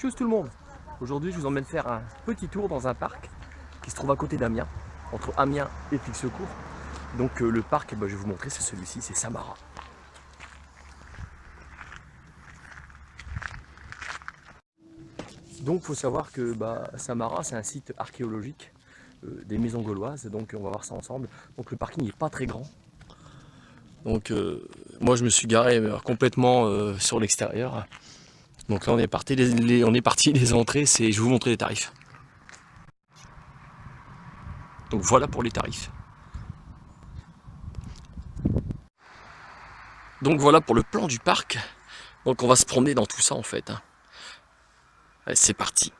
Tchuss tout le monde. Aujourd'hui je vous emmène faire un petit tour dans un parc qui se trouve à côté d'Amiens, entre Amiens et Pixecourt. Donc le parc, je vais vous montrer, c'est celui-ci, c'est Samara. Donc il faut savoir que Samara c'est un site archéologique des maisons gauloises, donc on va voir ça ensemble. Donc le parking n'est pas très grand. Donc moi je me suis garé complètement sur l'extérieur. Donc là on est parti, les entrées, je vais vous montrer les tarifs. Donc voilà pour les tarifs. Donc voilà pour le plan du parc. Donc on va se promener dans tout ça en fait. Allez, c'est parti.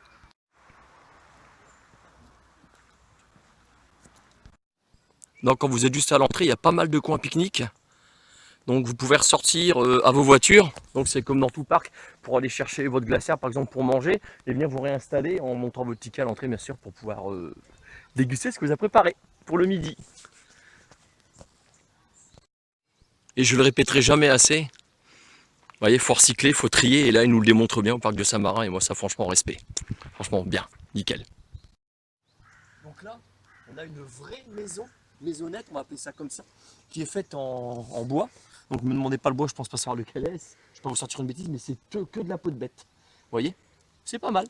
Donc quand vous êtes juste à l'entrée, il y a pas mal de coins pique-nique. Donc vous pouvez ressortir à vos voitures. Donc c'est comme dans tout parc pour aller chercher votre glacière par exemple pour manger et bien vous réinstaller en montrant votre ticket à l'entrée bien sûr pour pouvoir déguster ce que vous avez préparé pour le midi. Et je le répéterai jamais assez. Vous voyez, il faut recycler, il faut trier, et là, il nous le démontre bien au parc de Saint-Marin, et moi, ça, franchement, respect. Franchement, bien, nickel. Donc là, on a une vraie maisonnette, on va appeler ça comme ça, qui est faite en bois. Donc, ne me demandez pas le bois, je pense pas savoir lequel est. Je ne vais pas vous sortir une bêtise, mais c'est que de la peau de bête. Vous voyez, c'est pas mal.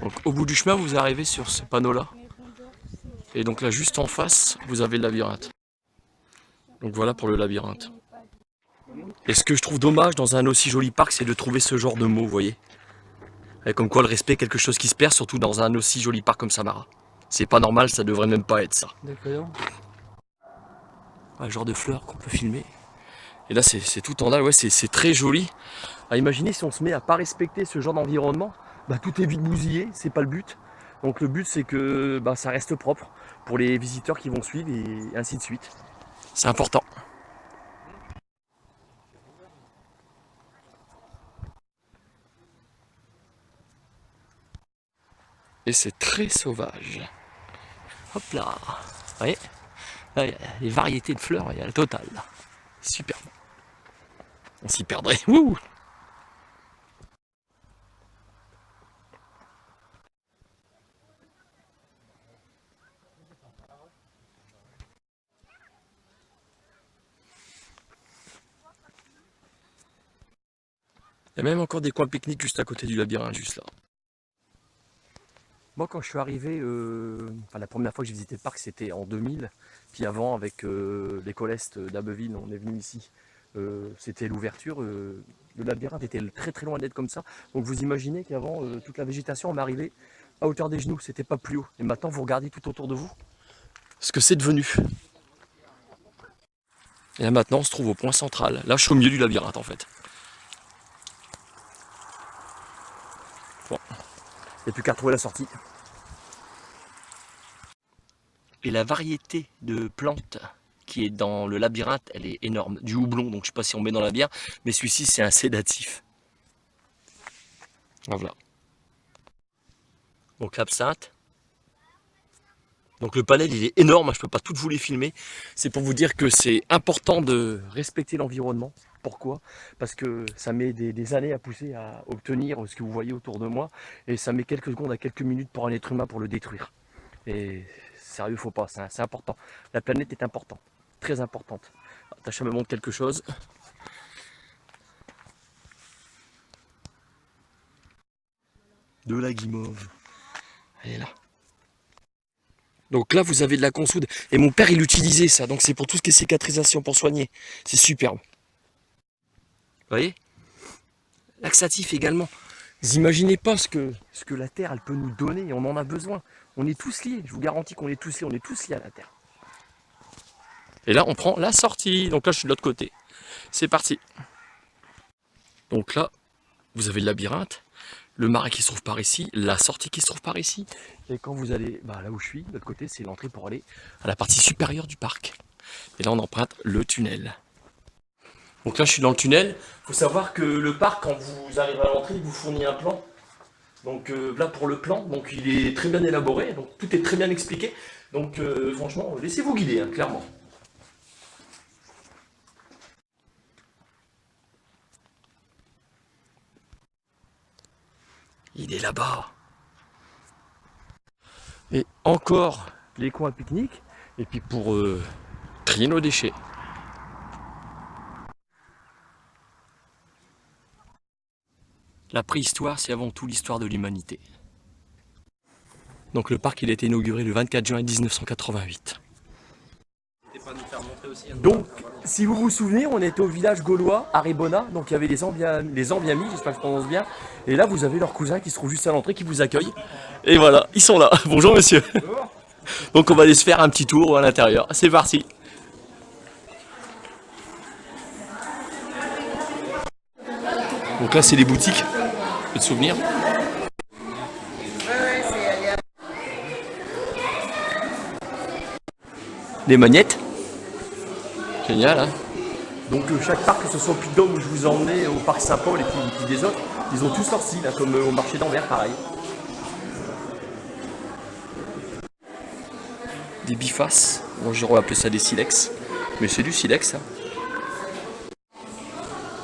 Donc, au bout du chemin, vous arrivez sur ce panneau-là. Et donc là, juste en face, vous avez le labyrinthe. Donc voilà pour le labyrinthe. Et ce que je trouve dommage dans un aussi joli parc, c'est de trouver ce genre de mots, vous voyez. Et comme quoi le respect est quelque chose qui se perd, surtout dans un aussi joli parc comme Samara. C'est pas normal, ça devrait même pas être ça. D'accord. Le genre de fleurs qu'on peut filmer. Et là c'est tout en dalle, ouais, c'est très joli. À imaginer si on se met à pas respecter ce genre d'environnement, tout est vite bousillé, c'est pas le but. Donc le but c'est que ça reste propre pour les visiteurs qui vont suivre et ainsi de suite. C'est important. Et c'est très sauvage. Hop là. Vous voyez, là, il y a les variétés de fleurs, il y a la totale. Là. Superbe. On s'y perdrait. Wouh. Il y a même encore des coins pique-nique juste à côté du labyrinthe, juste là. Moi, quand je suis arrivé, la première fois que j'ai visité le parc, c'était en 2000. Puis avant, avec l'école Est d'Abbeville, on est venu ici. C'était l'ouverture. Le labyrinthe était très très loin d'être comme ça. Donc vous imaginez qu'avant, toute la végétation, on m'arrivait à hauteur des genoux. C'était pas plus haut. Et maintenant, vous regardez tout autour de vous ce que c'est devenu. Et là maintenant, on se trouve au point central. Là, je suis au milieu du labyrinthe en fait. Bon. Il n'y a plus qu'à retrouver la sortie. Et la variété de plantes qui est dans le labyrinthe, elle est énorme. Du houblon, donc je ne sais pas si on met dans la bière, mais celui-ci c'est un sédatif. Voilà. Donc l'absinthe. Donc le panel il est énorme, je ne peux pas toutes vous les filmer. C'est pour vous dire que c'est important de respecter l'environnement. Pourquoi? Parce que ça met des années à pousser à obtenir ce que vous voyez autour de moi. Et ça met quelques secondes à quelques minutes pour un être humain pour le détruire. Et sérieux, faut pas, c'est important. La planète est importante, très importante. Tacha me montre quelque chose. De la guimauve. Elle est là. Donc là, vous avez de la consoude. Et mon père, il utilisait ça. Donc c'est pour tout ce qui est cicatrisation, pour soigner. C'est superbe. Vous voyez? Laxatif également. Vous imaginez pas ce que la Terre, elle peut nous donner. Et on en a besoin. On est tous liés. Je vous garantis qu'on est tous liés. On est tous liés à la Terre. Et là, on prend la sortie. Donc là, je suis de l'autre côté. C'est parti. Donc là, vous avez le labyrinthe. Le marais qui se trouve par ici, la sortie qui se trouve par ici. Et quand vous allez là où je suis, de l'autre côté, c'est l'entrée pour aller à la partie supérieure du parc. Et là, on emprunte le tunnel. Donc là, je suis dans le tunnel. Il faut savoir que le parc, quand vous arrivez à l'entrée, il vous fournit un plan. Donc là, pour le plan, donc il est très bien élaboré. Donc tout est très bien expliqué. Donc franchement, laissez-vous guider, hein, clairement. Il est là-bas. Et encore les coins pique-nique. Et puis pour trier nos déchets. La préhistoire, c'est avant tout l'histoire de l'humanité. Donc le parc, il a été inauguré le 24 juin 1988. Donc, si vous vous souvenez, on était au village gaulois, Aribona, donc il y avait les Ambiamis, j'espère que je prononce bien. Et là, vous avez leurs cousins qui se trouvent juste à l'entrée, qui vous accueillent. Et voilà, ils sont là. Bonjour monsieur. Donc on va aller se faire un petit tour à l'intérieur. C'est parti. Donc là, c'est les boutiques de souvenirs. Des magnettes. Génial, hein. Donc chaque parc, que ce soit au Puy-de-Dôme où je vous ai emmené, au parc Saint-Paul et puis des autres, ils ont tous leur style, hein, comme au marché d'Anvers, pareil. Des bifaces, bon, on va appeler ça des silex, mais c'est du silex. Hein.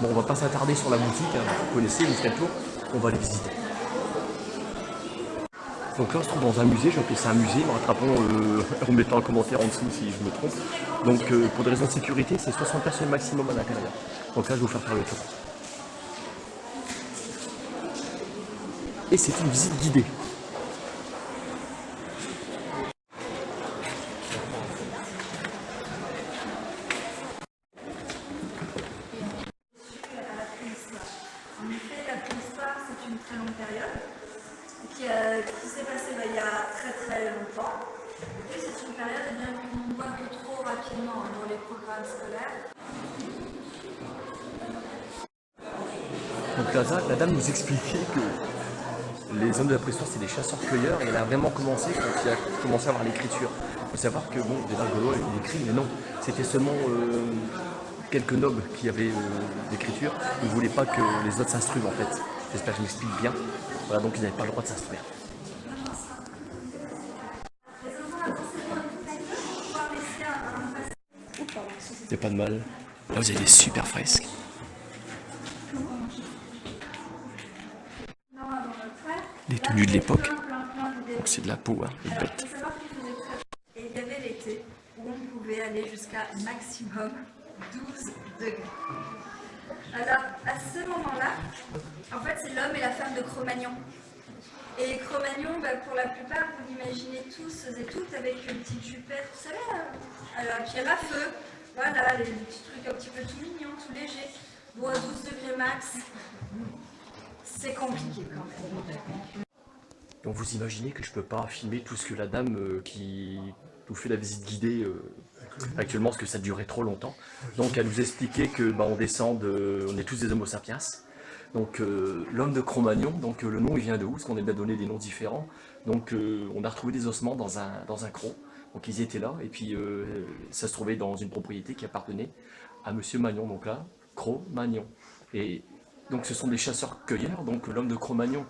Bon, on va pas s'attarder sur la boutique, hein. Vous connaissez, vous ferez le tour, on va les visiter. Donc là on se trouve dans un musée, je vais appeler ça un musée, en rattrapant, en mettant un commentaire en dessous si je me trompe. Donc pour des raisons de sécurité, c'est 60 personnes maximum à l'intérieur. Donc là je vais vous faire le tour. Et c'est une visite guidée. En effet, la préhistoire, c'est une très longue période qui s'est passée il y a très très longtemps. Et c'est une période qu'on voit un peu trop rapidement dans les programmes scolaires. Donc là, la dame nous expliquait que les hommes de la préhistoire, c'est des chasseurs-cueilleurs, et elle a vraiment commencé quand il a commencé à avoir l'écriture. Il faut savoir que, bon, déjà le Gaulois, il écrit, mais non, c'était seulement quelques nobles qui avaient l'écriture. Ils ne voulaient pas que les autres s'instruisent, en fait. J'espère que je m'explique bien. Voilà, donc ils n'avaient pas le droit de s'instruire. Il n'y a pas de mal. Là, vous avez des super fresques. Les tenues de l'époque. Donc c'est de la peau, hein, les bêtes. Et il y avait l'été où on pouvait aller jusqu'à maximum 12 degrés. Alors, à ce moment-là, en fait, c'est l'homme et la femme de Cro-Magnon. Et les Cro-Magnons, pour la plupart, vous l'imaginez tous et toutes avec une petite jupette, vous savez, à pierre à feu. Voilà, les petits trucs un petit peu tout mignons, tout légers. Bon, à 12 degrés max, c'est compliqué quand même. Donc vous imaginez que je peux pas filmer tout ce que la dame qui nous fait la visite guidée actuellement, parce que ça durait trop longtemps. Donc elle nous expliquait que on descend on est tous des Homo sapiens. Donc l'homme de Cro-Magnon, donc le nom il vient de où? Parce qu'on a bien donné des noms différents. Donc on a retrouvé des ossements dans un crot. Donc ils étaient là, et puis ça se trouvait dans une propriété qui appartenait à Monsieur Magnon, donc là, Cro-Magnon. Et donc ce sont des chasseurs-cueilleurs, donc l'homme de Cro-Magnon,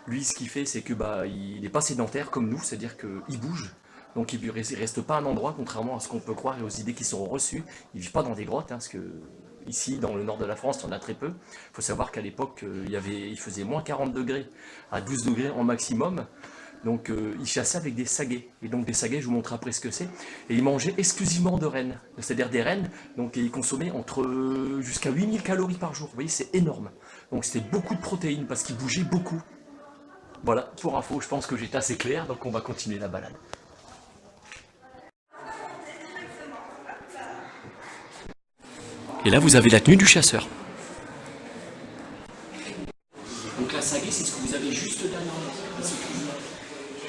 lui ce qu'il fait c'est que il n'est pas sédentaire comme nous, c'est-à-dire qu'il bouge. Donc il ne reste pas à un endroit, contrairement à ce qu'on peut croire et aux idées qui sont reçues. Il ne vit pas dans des grottes, hein, parce que ici, dans le nord de la France, il y en a très peu. Il faut savoir qu'à l'époque, il faisait moins 40 degrés à 12 degrés en maximum. Donc il chassait avec des saguets. Et donc des saguets, je vous montre après ce que c'est. Et il mangeait exclusivement de rennes. C'est-à-dire des rennes, donc il consommait jusqu'à 8000 calories par jour. Vous voyez, c'est énorme. Donc c'était beaucoup de protéines parce qu'il bougeait beaucoup. Voilà, pour info, je pense que j'étais assez clair, donc on va continuer la balade. Et là, vous avez la tenue du chasseur. Donc la saguet, c'est ce que vous avez juste derrière moi.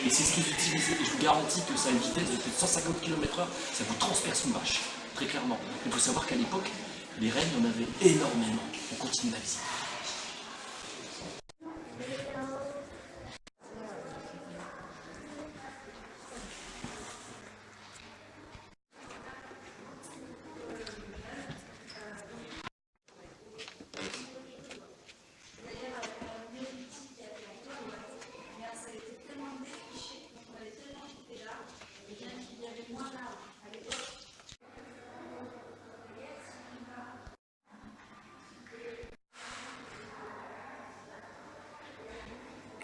Et c'est ce qu'ils utilisent. Et je vous garantis que ça a une vitesse de plus de 150 km/h. Ça vous transperce une vache, très clairement. Il faut savoir qu'à l'époque, les rennes, il y en avait énormément. On continue la visite.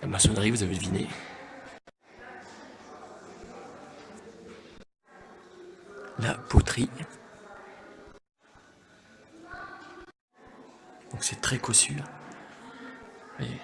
La maçonnerie, vous avez deviné. La poterie. Donc c'est très cossu. Voyez.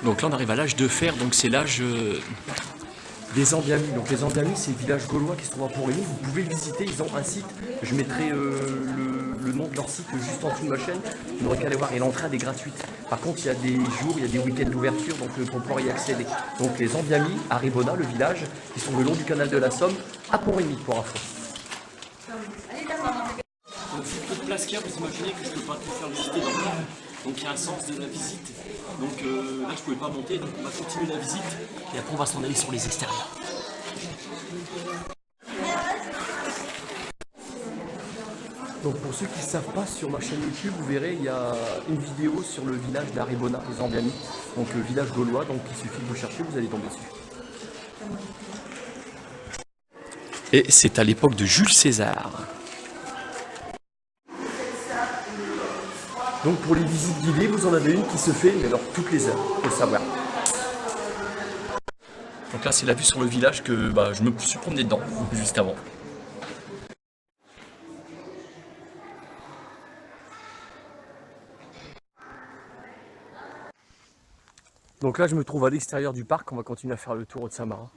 Donc là on arrive à l'âge de fer, donc c'est l'âge des Ambiamis. Donc les Ambiamis c'est le village gaulois qui se trouve à Pont-Rémy. Vous pouvez le visiter, ils ont un site. Je mettrai le nom de leur site juste en dessous de ma chaîne. Vous n'aurez qu'à aller voir et l'entrée elle est gratuite. Par contre il y a des jours, il y a des week-ends d'ouverture donc pour pouvoir y accéder. Donc les Ambiamis à Ribona, le village, qui sont le long du canal de la Somme, à Pont-Rémy pour info. Donc vu le peu de place qu'il y a, vous imaginez que je ne peux pas tout faire visiter dans le temps. Donc il y a un sens de la visite. Donc là je ne pouvais pas monter, donc on va continuer la visite et après on va s'en aller sur les extérieurs. Donc pour ceux qui ne savent pas, sur ma chaîne YouTube, vous verrez, il y a une vidéo sur le village d'Aribona, les Ambiamis. Donc le village gaulois, donc il suffit de vous chercher, vous allez tomber dessus. Et c'est à l'époque de Jules César. Donc pour les visites guidées, vous en avez une qui se fait, mais alors toutes les heures, il faut le savoir. Donc là c'est la vue sur le village que je me suis promené dedans, juste avant. Donc là je me trouve à l'extérieur du parc, on va continuer à faire le tour de Saint-Marin.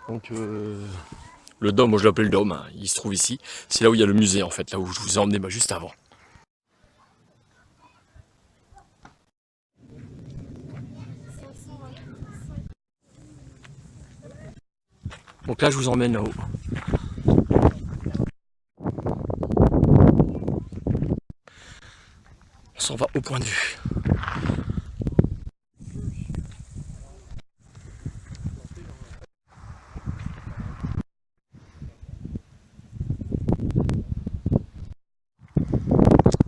Donc le dôme, moi je l'appelle le dôme, hein, il se trouve ici. C'est là où il y a le musée en fait, là où je vous ai emmené juste avant. Donc là je vous emmène là-haut. On s'en va au point de vue.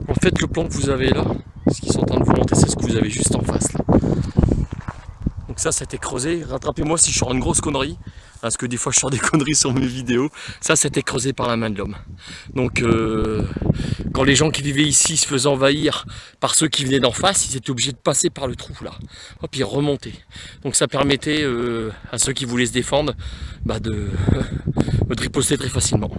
En fait le plan que vous avez là, ce qu'ils sont en train de vous montrer, c'est ce que vous avez juste en face là. Donc ça c'était creusé, rattrapez-moi si je sors une grosse connerie, parce que des fois je sors des conneries sur mes vidéos. Ça c'était creusé par la main de l'homme. Donc quand les gens qui vivaient ici se faisaient envahir par ceux qui venaient d'en face, ils étaient obligés de passer par le trou là, hop, ils remontaient. Donc ça permettait à ceux qui voulaient se défendre de riposter très facilement.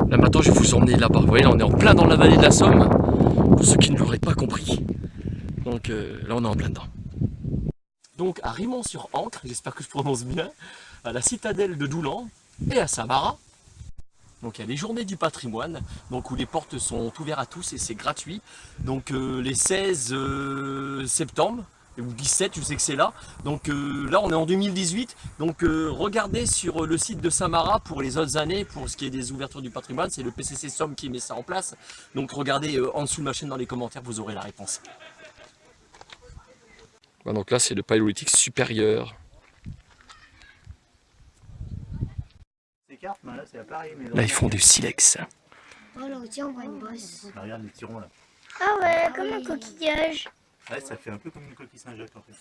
Là maintenant je vais vous emmener là-bas, vous voyez là on est en plein dans la vallée de la Somme, pour ceux qui ne l'auraient pas compris. Donc là on est en plein dedans. Donc à Rimont-sur-Ancre, j'espère que je prononce bien, à la citadelle de Doulan et à Saint-Marin. Donc il y a les journées du patrimoine, donc où les portes sont ouvertes à tous et c'est gratuit. Donc les 16 septembre, ou 17, je sais que c'est là. Donc là on est en 2018, donc regardez sur le site de Saint-Marin pour les autres années, pour ce qui est des ouvertures du patrimoine, c'est le PCC Somme qui met ça en place. Donc regardez en dessous de ma chaîne dans les commentaires, vous aurez la réponse. Donc là c'est le paléolithique supérieur. Là, c'est à Paris, mais là ils font du silex. Oh là aussi on voit une bosse. Bah, regarde les petits ronds là. Ah ouais, comme un coquillage. Ouais, ça fait un peu comme une coquille Saint-Jacques en fait.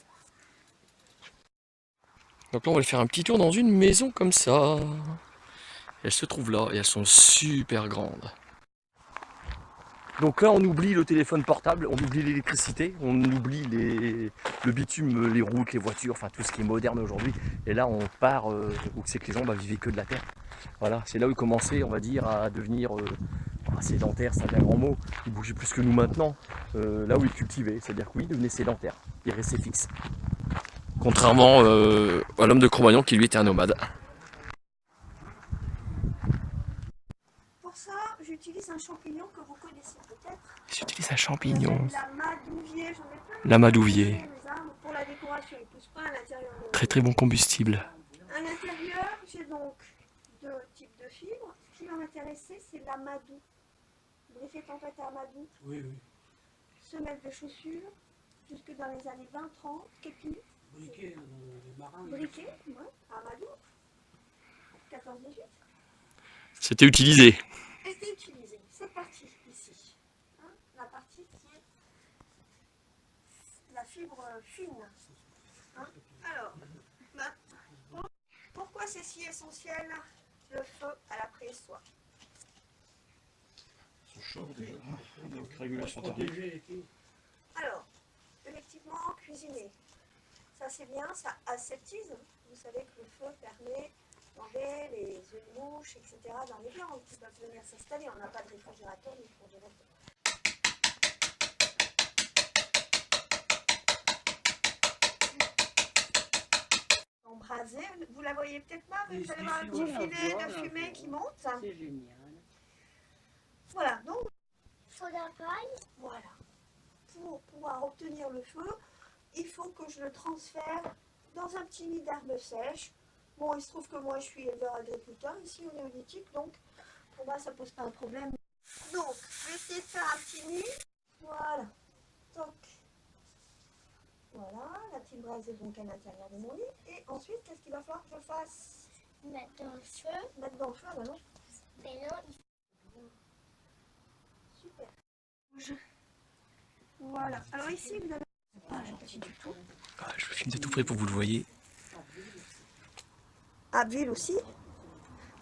Donc là on va faire un petit tour dans une maison comme ça. Elle se trouve là et elles sont super grandes. Donc là on oublie le téléphone portable, on oublie l'électricité, on oublie le bitume, les routes, les voitures, enfin tout ce qui est moderne aujourd'hui. Et là on part où c'est que les gens vivaient que de la terre. Voilà, c'est là où ils commençaient, on va dire, à devenir sédentaires, c'est un bien grand mot. Ils bougeaient plus que nous maintenant, là où ils cultivaient, c'est-à-dire que oui, ils devenaient sédentaires, ils restaient fixes. Contrairement à l'homme de Cro-Magnon qui lui était un nomade. Pour ça, j'utilise un champignon que vous connaissez peut-être. J'utilise un champignon. L'amadouvier, j'en ai plein. L'amadouvier. Les arbres pour la décoration, ils ne poussent pas à l'intérieur. Très très bon combustible. À l'intérieur, j'ai donc deux types de fibres. Ce qui va m'intéresser, c'est l'amadou. Vous avez fait tempête à amadou. Oui, oui. Semelle de chaussures, jusque dans les années 20-30, képi. Briquet, les marins. Briquet, ouais, amadou. 14-18 C'était utilisé. était utilisée. Cette partie ici, hein, la partie qui est la fibre fine. Hein. Alors, pourquoi c'est si essentiel le feu à la préhistoire? Alors, effectivement, cuisiner, ça c'est bien, ça aseptise. Vous savez que le feu permet d'enlever les œufs de mouche, etc. dans les viandes qui peuvent venir s'installer. On n'a pas de réfrigérateur ni de congélateur. Embrasée, vous la voyez peut-être pas, mais vous allez voir un petit filet de fumée qui monte. C'est génial. Voilà, donc Faut la paille. voilà. Pour pouvoir obtenir le feu, il faut que je le transfère dans un petit nid d'herbes sèches. Bon, il se trouve que moi je suis éleveur agriculteur ici au Néolithique, donc pour moi ça pose pas un problème. Donc, je vais essayer de faire un petit nid. Voilà. Donc, voilà, la petite braise est donc à l'intérieur de mon lit. Et ensuite, qu'est-ce qu'il va falloir que je fasse? Mettre dans le feu. Mettre dans le feu, bah non. Mais non, Super. Voilà. Alors ici, vous avez... C'est pas gentil du tout. Ah, je filme de tout près pour que vous le voyez. Abbeville aussi.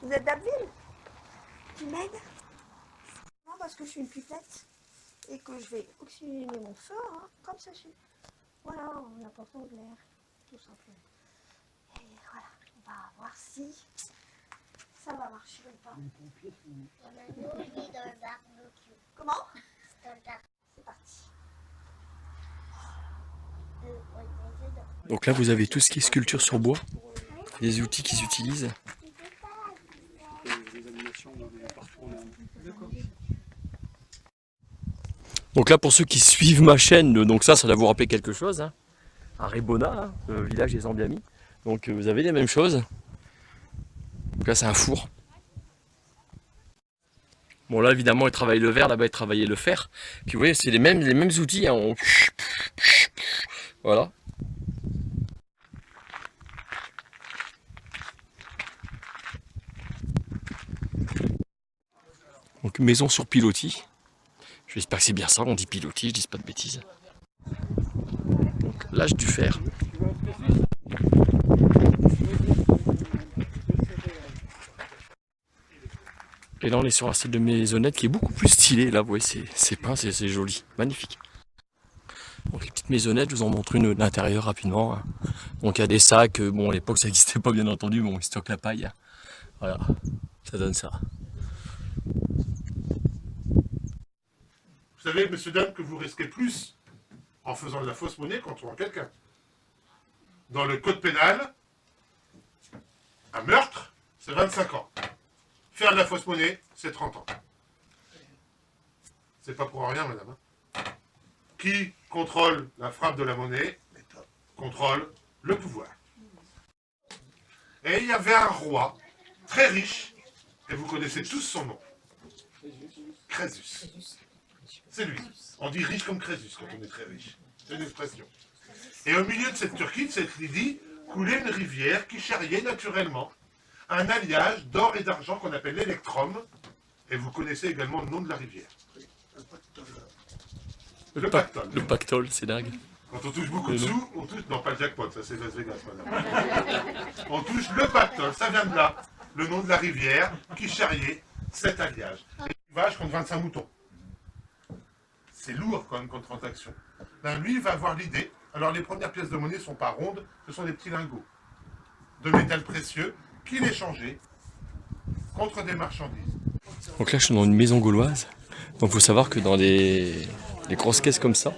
Vous êtes d'Abbeville? Tu m'aides? Non, parce que je suis une pipette et que je vais oxygéner mon feu, hein, comme ceci. Voilà, en apportant de l'air, tout simplement. Et voilà, on va voir si ça va marcher ou pas. on a nourri dans le barbecue. Comment? Dans le barbecue. C'est parti. On est dedans. Donc là, vous avez tout ce qui est sculpture sur bois. Les outils qu'ils utilisent. Donc là, pour ceux qui suivent ma chaîne, donc ça doit vous rappeler quelque chose. Hein. À Rebona, hein, le village des Zambiamis. Donc vous avez les mêmes choses. Donc là, c'est un four. Bon là, évidemment, ils travaillent le verre, là-bas, ils travaillaient le fer. Puis vous voyez, c'est les mêmes outils. Hein. Voilà. Donc maison sur pilotis. J'espère que c'est bien ça, on dit pilotis, je dis pas de bêtises. Donc l'âge du fer. Et là on est sur un style de maisonnette qui est beaucoup plus stylé. Là vous voyez c'est peint, c'est joli, magnifique. Donc les petites maisonnettes, je vous en montre une de l'intérieur rapidement. Donc il y a des sacs, bon à l'époque ça n'existait pas bien entendu, bon ils stockent la paille. Voilà, ça donne ça. Vous savez, monsieur, dame, que vous risquez plus en faisant de la fausse monnaie qu'en tuant quelqu'un. Dans le code pénal, un meurtre, c'est 25 ans. Faire de la fausse monnaie, c'est 30 ans. C'est pas pour rien, madame. Hein. Qui contrôle la frappe de la monnaie, contrôle le pouvoir. Et il y avait un roi, très riche, et vous connaissez tous son nom. Crésus. C'est lui. On dit riche comme Crésus quand on est très riche. C'est une expression. Et au milieu de cette Turquie, de cette Lydie, coulait une rivière qui charriait naturellement un alliage d'or et d'argent qu'on appelle l'électrum. Et vous connaissez également le nom de la rivière. Le pactole. Le pactole, c'est dingue. Quand on touche beaucoup de sous, on touche... Non, pas le jackpot, ça c'est Las Vegas, madame. On touche le pactole, ça vient de là. Le nom de la rivière qui charriait cet alliage. Et une vache contre 25 moutons. C'est lourd quand même comme transaction. Ben, lui, il va avoir l'idée. Alors, les premières pièces de monnaie ne sont pas rondes, ce sont des petits lingots de métal précieux qu'il échangeait contre des marchandises. Donc là, je suis dans une maison gauloise. Donc, il faut savoir que dans les grosses caisses comme ça,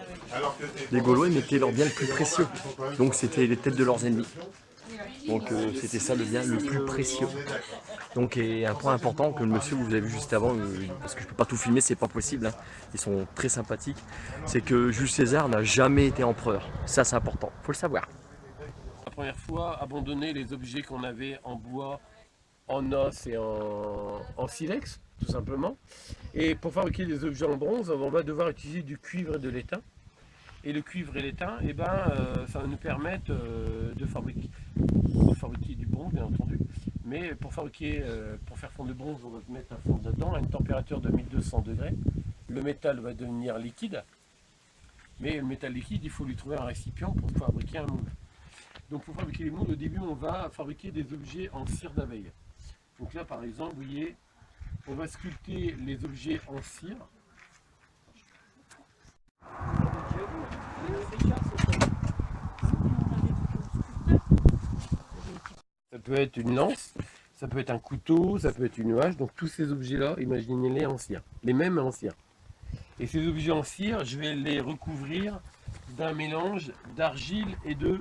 les Gaulois ils mettaient leurs biens le plus précieux. Donc, c'était les têtes de leurs ennemis. Donc, c'était ça le bien le plus précieux. Donc, et un point important que le monsieur vous avez vu juste avant, parce que je peux pas tout filmer, c'est pas possible. Hein. Ils sont très sympathiques. C'est que Jules César n'a jamais été empereur. Ça, c'est important. Faut le savoir. La première fois, abandonner les objets qu'on avait en bois, en os et en silex, tout simplement. Et pour fabriquer des objets en bronze, on va devoir utiliser du cuivre et de l'étain. Et le cuivre et l'étain, eh ben, ça va nous permettre de fabriquer du bronze, bien entendu, Mais pour fabriquer, pour faire fondre le bronze, on va mettre un fond dedans à une température de 1200 degrés. Le métal va devenir liquide. Mais le métal liquide, il faut lui trouver un récipient pour fabriquer un moule. Donc pour fabriquer les moules, au début, on va fabriquer des objets en cire d'abeille. Donc là, par exemple, vous voyez, on va sculpter les objets en cire. Ça peut être une lance, ça peut être un couteau, ça peut être une hache. Donc tous ces objets-là, imaginez-les en cire, les mêmes en cire. Et ces objets en cire, je vais les recouvrir d'un mélange d'argile et de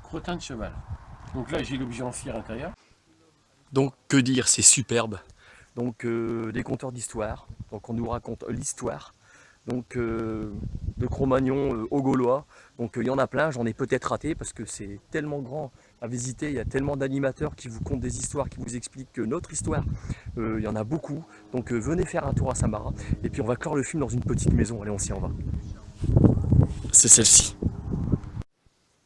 crottin de cheval. Donc là, j'ai l'objet en cire intérieur. Donc que dire, c'est superbe. Donc des conteurs d'histoire. Donc on nous raconte l'histoire. Donc de Cro-Magnon aux Gaulois. Donc il y en a plein, j'en ai peut-être raté parce que c'est tellement grand à visiter. Il y a tellement d'animateurs qui vous content des histoires, qui vous expliquent notre histoire. Il y en a beaucoup. Donc venez faire un tour à Samara. Et puis on va clore le film dans une petite maison. Allez, on s'y en va. C'est celle-ci.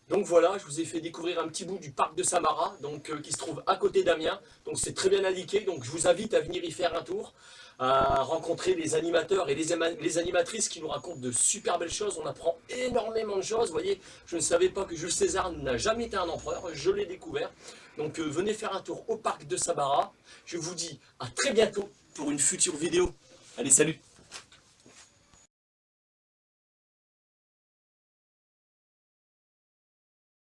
Donc voilà, je vous ai fait découvrir un petit bout du parc de Samara, donc, qui se trouve à côté d'Amiens. Donc c'est très bien indiqué, donc je vous invite à venir y faire un tour, à rencontrer les animateurs et les animatrices qui nous racontent de super belles choses. On apprend énormément de choses. Vous voyez, je ne savais pas que Jules César n'a jamais été un empereur, je l'ai découvert. Donc venez faire un tour au parc de Samara. Je vous dis à très bientôt pour une future vidéo. Allez, salut!